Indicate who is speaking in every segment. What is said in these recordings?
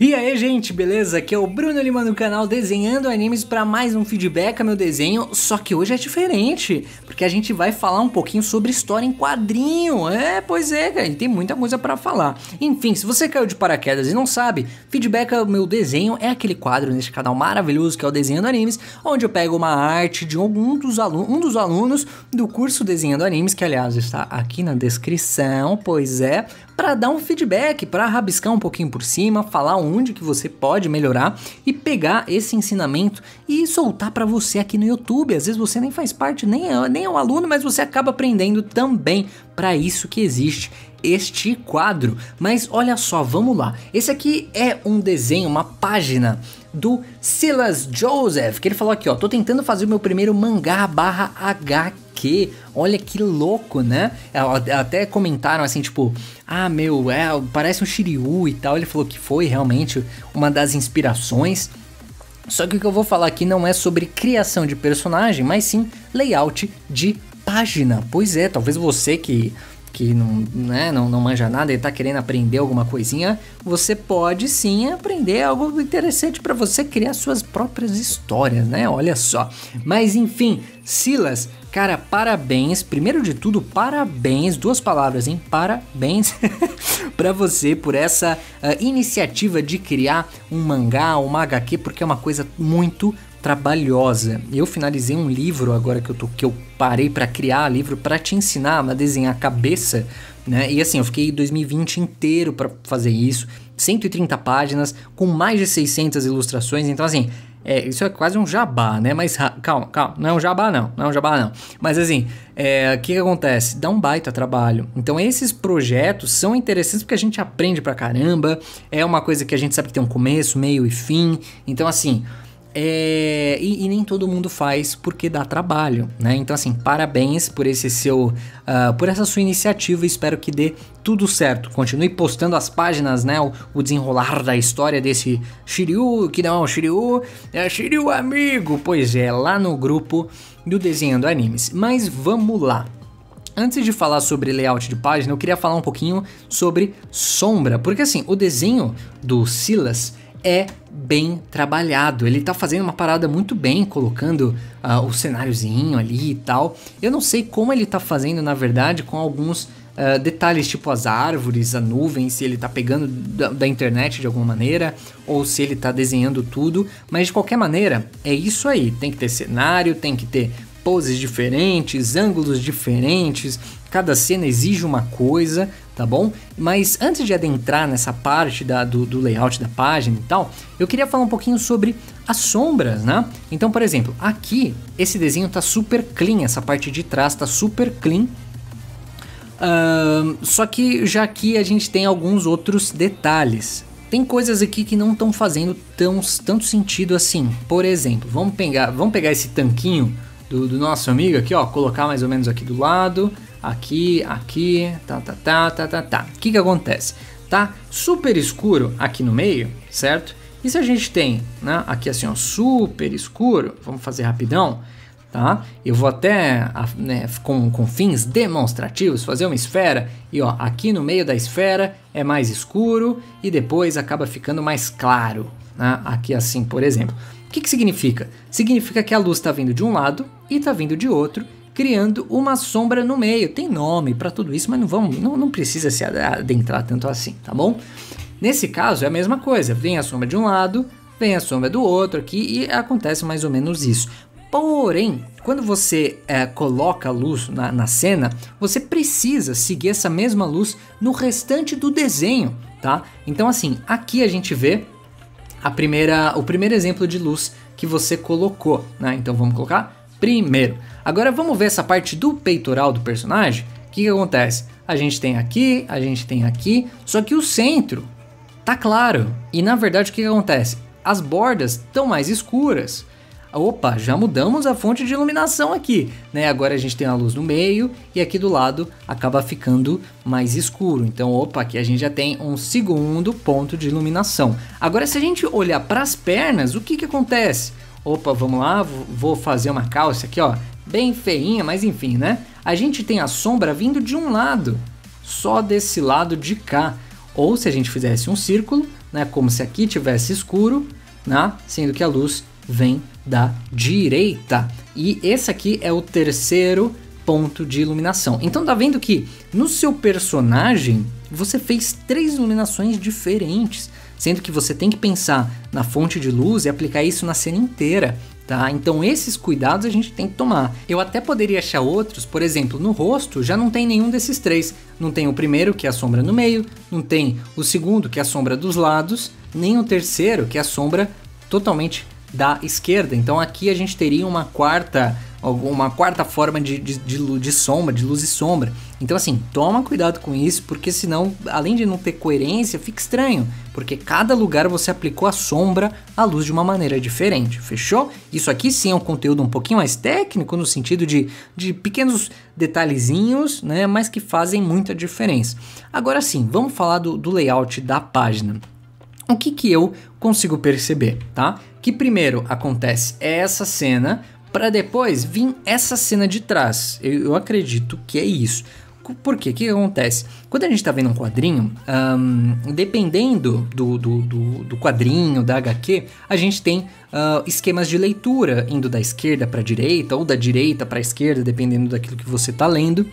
Speaker 1: E aí, gente, beleza? Aqui é o Bruno Lima do canal Desenhando Animes para mais um feedback ao meu desenho, só que hoje é diferente, porque a gente vai falar um pouquinho sobre história em quadrinho. Pois é, cara, tem muita coisa para falar. Enfim, se você caiu de paraquedas e não sabe, feedback ao meu desenho é aquele quadro neste canal maravilhoso que é o Desenhando Animes, onde eu pego uma arte de um dos alunos do curso Desenhando Animes, que aliás está aqui na descrição, pois é, para dar um feedback, para rabiscar um pouquinho por cima, falar onde que você pode melhorar e pegar esse ensinamento e soltar para você aqui no YouTube. Às vezes você nem faz parte, nem é um aluno, mas você acaba aprendendo também. Para isso que existe este quadro. Mas olha só, vamos lá. Esse aqui é um desenho, uma página do Silas Joseph, que ele falou aqui, ó, tô tentando fazer o meu primeiro mangá / HQ. Olha que louco, né? Até comentaram assim, tipo, parece um Shiryu e tal. Ele falou que foi realmente uma das inspirações. Só que o que eu vou falar aqui não é sobre criação de personagem, mas sim layout de página. Pois é, talvez você que não manja nada e tá querendo aprender alguma coisinha, você pode sim aprender algo interessante para você criar suas próprias histórias, né? Olha só. Mas enfim, Silas, cara, parabéns. Primeiro de tudo, parabéns. 2 palavras, hein? Parabéns para você por essa iniciativa de criar um mangá, uma HQ, porque é uma coisa muito trabalhosa. Eu finalizei um livro agora que eu parei para criar livro para te ensinar a desenhar a cabeça, né? E assim, eu fiquei 2020 inteiro para fazer isso, 130 páginas com mais de 600 ilustrações. Então assim, isso é quase um jabá, né? Mas calma, não é um jabá não. Mas assim, o que acontece? Dá um baita trabalho. Então esses projetos são interessantes porque a gente aprende pra caramba. É uma coisa que a gente sabe que tem um começo, meio e fim. Então assim, e nem todo mundo faz porque dá trabalho, né? Então assim, parabéns por por essa sua iniciativa. Espero que dê tudo certo. Continue postando as páginas, né? O desenrolar da história desse Shiryu, que não é um Shiryu, é Shiryu amigo. Pois é, lá no grupo do Desenhando Animes. Mas vamos lá. Antes de falar sobre layout de página, eu queria falar um pouquinho sobre sombra, porque assim, o desenho do Silas é bem trabalhado, ele tá fazendo uma parada muito bem, colocando o cenáriozinho ali e tal. Eu não sei como ele tá fazendo, na verdade, com alguns detalhes, tipo as árvores, a nuvem, se ele tá pegando da internet de alguma maneira, ou se ele tá desenhando tudo, mas de qualquer maneira, é isso aí, tem que ter cenário, tem que ter poses diferentes, ângulos diferentes, cada cena exige uma coisa, tá bom? Mas antes de adentrar nessa parte do layout da página e tal, eu queria falar um pouquinho sobre as sombras, né? Então, por exemplo, aqui, esse desenho tá super clean, essa parte de trás tá super clean, só que já aqui a gente tem alguns outros detalhes. Tem coisas aqui que não estão fazendo tanto sentido assim. Por exemplo, vamos pegar esse tanquinho do nosso amigo aqui, ó, colocar mais ou menos aqui do lado, aqui, tá. O que acontece? Tá super escuro aqui no meio, certo? E se a gente tem, né, aqui assim, ó, super escuro, vamos fazer rapidão, tá? Eu vou até, né, com fins demonstrativos, fazer uma esfera e ó, aqui no meio da esfera é mais escuro e depois acaba ficando mais claro, né? Aqui assim, por exemplo. O que significa? Significa que a luz está vindo de um lado e está vindo de outro, criando uma sombra no meio. Tem nome para tudo isso, mas não precisa se adentrar tanto assim, tá bom? Nesse caso é a mesma coisa, vem a sombra de um lado, vem a sombra do outro aqui e acontece mais ou menos isso. Porém, quando você coloca a luz na cena, você precisa seguir essa mesma luz no restante do desenho, tá? Então assim, aqui a gente vê o primeiro exemplo de luz que você colocou, né? Então vamos colocar primeiro. Agora vamos ver essa parte do peitoral do personagem. O que acontece? A gente tem aqui, só que o centro tá claro. E na verdade o que acontece? As bordas estão mais escuras. Opa, já mudamos a fonte de iluminação aqui, né? Agora a gente tem a luz no meio e aqui do lado acaba ficando mais escuro. Então, opa, aqui a gente já tem um segundo ponto de iluminação. Agora, se a gente olhar para as pernas, o que acontece? Opa, vamos lá, vou fazer uma calça aqui, ó, bem feinha, mas enfim, né? A gente tem a sombra vindo de um lado, só desse lado de cá. Ou se a gente fizesse um círculo, né? Como se aqui tivesse escuro, né? Sendo que a luz vem da direita. E esse aqui é o terceiro ponto de iluminação. Então tá vendo que no seu personagem você fez 3 iluminações diferentes, sendo que você tem que pensar na fonte de luz e aplicar isso na cena inteira, tá? Então esses cuidados a gente tem que tomar. Eu até poderia achar outros, por exemplo, no rosto já não tem nenhum desses 3. Não tem o primeiro, que é a sombra no meio, não tem o segundo, que é a sombra dos lados, nem o terceiro, que é a sombra totalmente da esquerda. Então aqui a gente teria uma quarta forma de sombra, de luz e sombra. Então assim, toma cuidado com isso, porque senão, além de não ter coerência, fica estranho, porque cada lugar você aplicou a sombra, a luz de uma maneira diferente, fechou? Isso aqui sim é um conteúdo um pouquinho mais técnico, no sentido de pequenos detalhezinhos, né, mas que fazem muita diferença. Agora sim, vamos falar do layout da página. O que eu consigo perceber, tá? Que primeiro acontece essa cena, para depois vir essa cena de trás. Eu acredito que é isso. Por quê? O que acontece? Quando a gente está vendo um quadrinho, dependendo do quadrinho, da HQ, a gente tem esquemas de leitura, indo da esquerda para a direita, ou da direita para a esquerda, dependendo daquilo que você está lendo.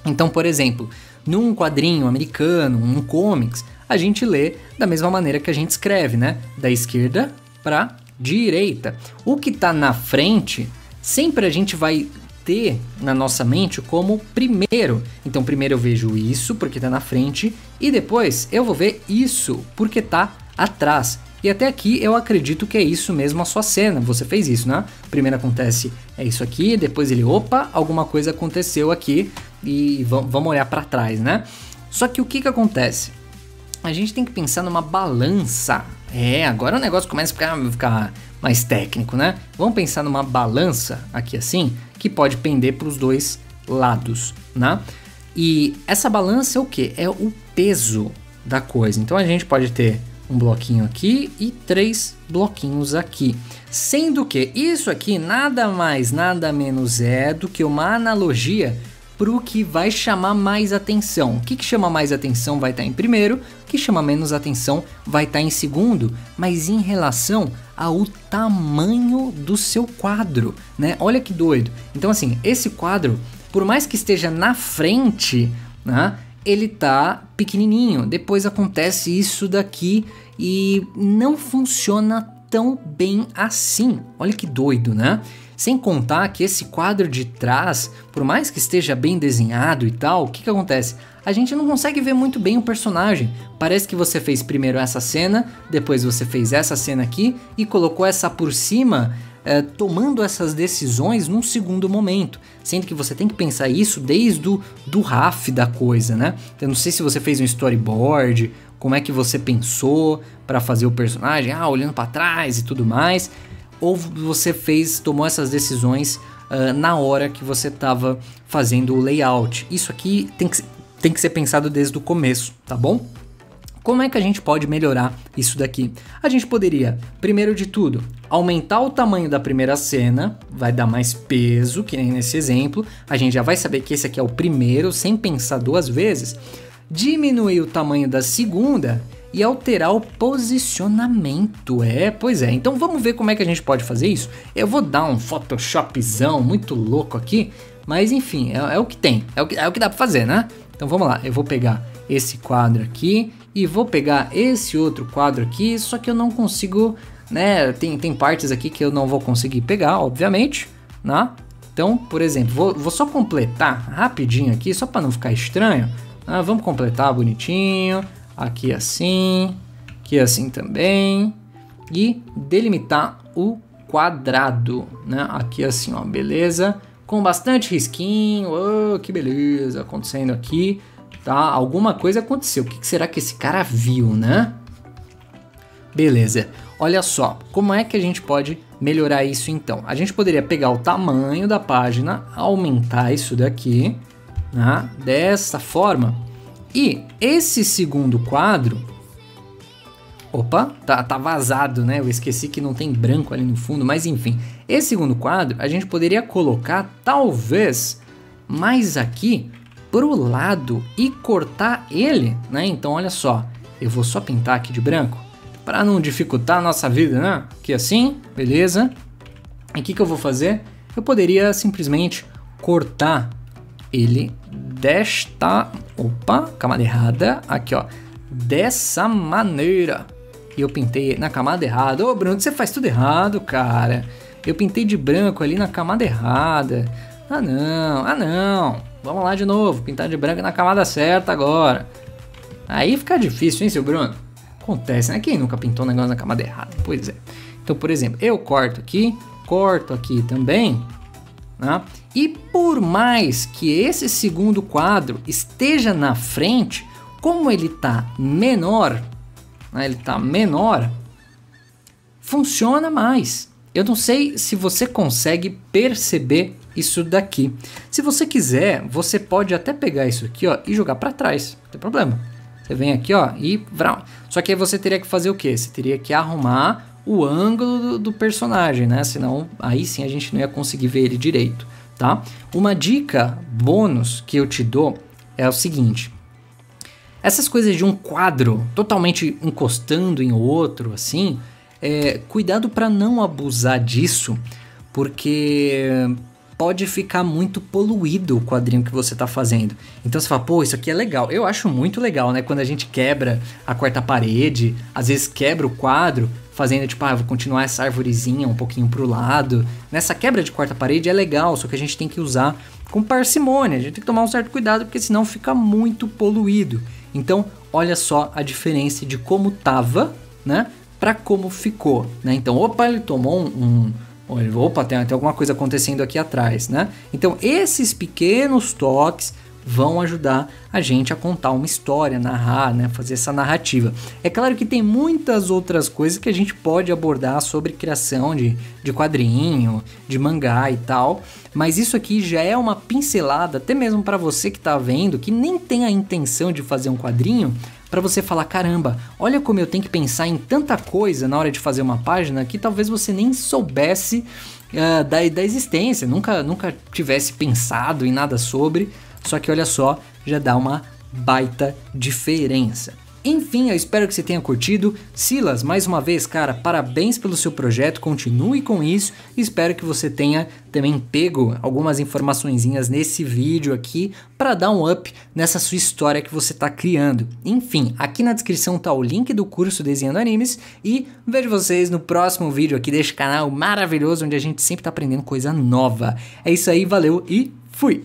Speaker 1: Então, por exemplo, num quadrinho americano, um comics, a gente lê da mesma maneira que a gente escreve, né? Da esquerda para direita. O que está na frente, sempre a gente vai ter na nossa mente como primeiro. Então primeiro eu vejo isso porque está na frente e depois eu vou ver isso porque está atrás. E até aqui eu acredito que é isso mesmo a sua cena. Você fez isso, né? Primeiro acontece é isso aqui, depois ele, opa, alguma coisa aconteceu aqui e vamos olhar para trás, né? Só que o que acontece? A gente tem que pensar numa balança. Agora o negócio começa a ficar mais técnico, né? Vamos pensar numa balança aqui assim, que pode pender para os dois lados, né? E essa balança é o quê? É o peso da coisa. Então a gente pode ter um bloquinho aqui e 3 bloquinhos aqui. Sendo que isso aqui nada mais, nada menos é do que uma analogia para o que vai chamar mais atenção. O que chama mais atenção vai estar em primeiro, o que chama menos atenção vai estar em segundo, mas em relação ao tamanho do seu quadro, né? Olha que doido. Então assim, esse quadro, por mais que esteja na frente, né, ele tá pequenininho. Depois acontece isso daqui e não funciona tão bem assim. Olha que doido, né? Sem contar que esse quadro de trás, por mais que esteja bem desenhado e tal, o que acontece? A gente não consegue ver muito bem o personagem. Parece que você fez primeiro essa cena, depois você fez essa cena aqui e colocou essa por cima, tomando essas decisões num segundo momento. Sendo que você tem que pensar isso desde do RAF da coisa, né? Eu não sei se você fez um storyboard, como é que você pensou para fazer o personagem, olhando para trás e tudo mais. Ou você tomou essas decisões na hora que você estava fazendo o layout. Isso aqui tem que ser pensado desde o começo, tá bom? Como é que a gente pode melhorar isso daqui? A gente poderia, primeiro de tudo, aumentar o tamanho da primeira cena, vai dar mais peso, que nem nesse exemplo. A gente já vai saber que esse aqui é o primeiro, sem pensar 2 vezes. Diminuir o tamanho da segunda e alterar o posicionamento. Pois é. Então vamos ver como é que a gente pode fazer isso. Eu vou dar um Photoshopzão muito louco aqui, mas enfim, é o que tem. É o que dá pra fazer, né? Então vamos lá. Eu vou pegar esse quadro aqui e vou pegar esse outro quadro aqui, só que eu não consigo, né? Tem partes aqui que eu não vou conseguir pegar, obviamente, né? Então, por exemplo, vou só completar rapidinho aqui, só para não ficar estranho. Vamos completar bonitinho. Aqui assim também, e delimitar o quadrado, né? Aqui assim, ó, beleza, com bastante risquinho. Que beleza acontecendo aqui, tá? Alguma coisa aconteceu. O que será que esse cara viu, né? Beleza, olha só, como é que a gente pode melhorar isso então? A gente poderia pegar o tamanho da página, aumentar isso daqui, né? Dessa forma. E esse segundo quadro, opa, tá vazado, né? Eu esqueci que não tem branco ali no fundo, mas enfim. Esse segundo quadro a gente poderia colocar talvez mais aqui pro lado e cortar ele, né? Então olha só, eu vou só pintar aqui de branco, para não dificultar a nossa vida, né? Aqui assim, beleza. E o que eu vou fazer? Eu poderia simplesmente cortar ele desta... Opa, camada errada. Aqui, ó. Dessa maneira. E eu pintei na camada errada. Ô, Bruno, você faz tudo errado, cara. Eu pintei de branco ali na camada errada. Ah, não. Vamos lá de novo. Pintar de branco na camada certa agora. Aí fica difícil, hein, seu Bruno? Acontece, né? Quem nunca pintou um negócio na camada errada? Pois é. Então, por exemplo, eu corto aqui também, né? E por mais que esse segundo quadro esteja na frente, como ele tá menor, né? Funciona mais. Eu não sei se você consegue perceber isso daqui. Se você quiser, você pode até pegar isso aqui, ó, e jogar para trás, não tem problema. Você vem aqui, ó, e... Só que aí você teria que fazer o quê? Você teria que arrumar o ângulo do personagem, né? Senão, aí sim a gente não ia conseguir ver ele direito, tá? Uma dica bônus que eu te dou é o seguinte. Essas coisas de um quadro totalmente encostando em outro, assim... cuidado para não abusar disso, porque... pode ficar muito poluído o quadrinho que você tá fazendo. Então você fala, pô, isso aqui é legal. Eu acho muito legal, né? Quando a gente quebra a quarta parede, às vezes quebra o quadro, fazendo tipo, vou continuar essa arvorezinha um pouquinho pro lado. Nessa quebra de quarta parede é legal, só que a gente tem que usar com parcimônia. A gente tem que tomar um certo cuidado, porque senão fica muito poluído. Então, olha só a diferença de como tava, né? Pra como ficou, né? Então, opa, ele tomou opa, tem alguma coisa acontecendo aqui atrás, né? Então, esses pequenos toques vão ajudar a gente a contar uma história, narrar, né? Fazer essa narrativa. É claro que tem muitas outras coisas que a gente pode abordar sobre criação de quadrinho, de mangá e tal, mas isso aqui já é uma pincelada, até mesmo para você que tá vendo, que nem tem a intenção de fazer um quadrinho, para você falar, caramba, olha como eu tenho que pensar em tanta coisa na hora de fazer uma página que talvez você nem soubesse da existência, nunca tivesse pensado em nada sobre, só que olha só, já dá uma baita diferença. Enfim, eu espero que você tenha curtido. Silas, mais uma vez, cara, parabéns pelo seu projeto, continue com isso. Espero que você tenha também pego algumas informaçõezinhas nesse vídeo aqui para dar um up nessa sua história que você está criando. Enfim, aqui na descrição tá o link do curso Desenhando Animes e vejo vocês no próximo vídeo aqui deste canal maravilhoso onde a gente sempre tá aprendendo coisa nova. É isso aí, valeu e fui!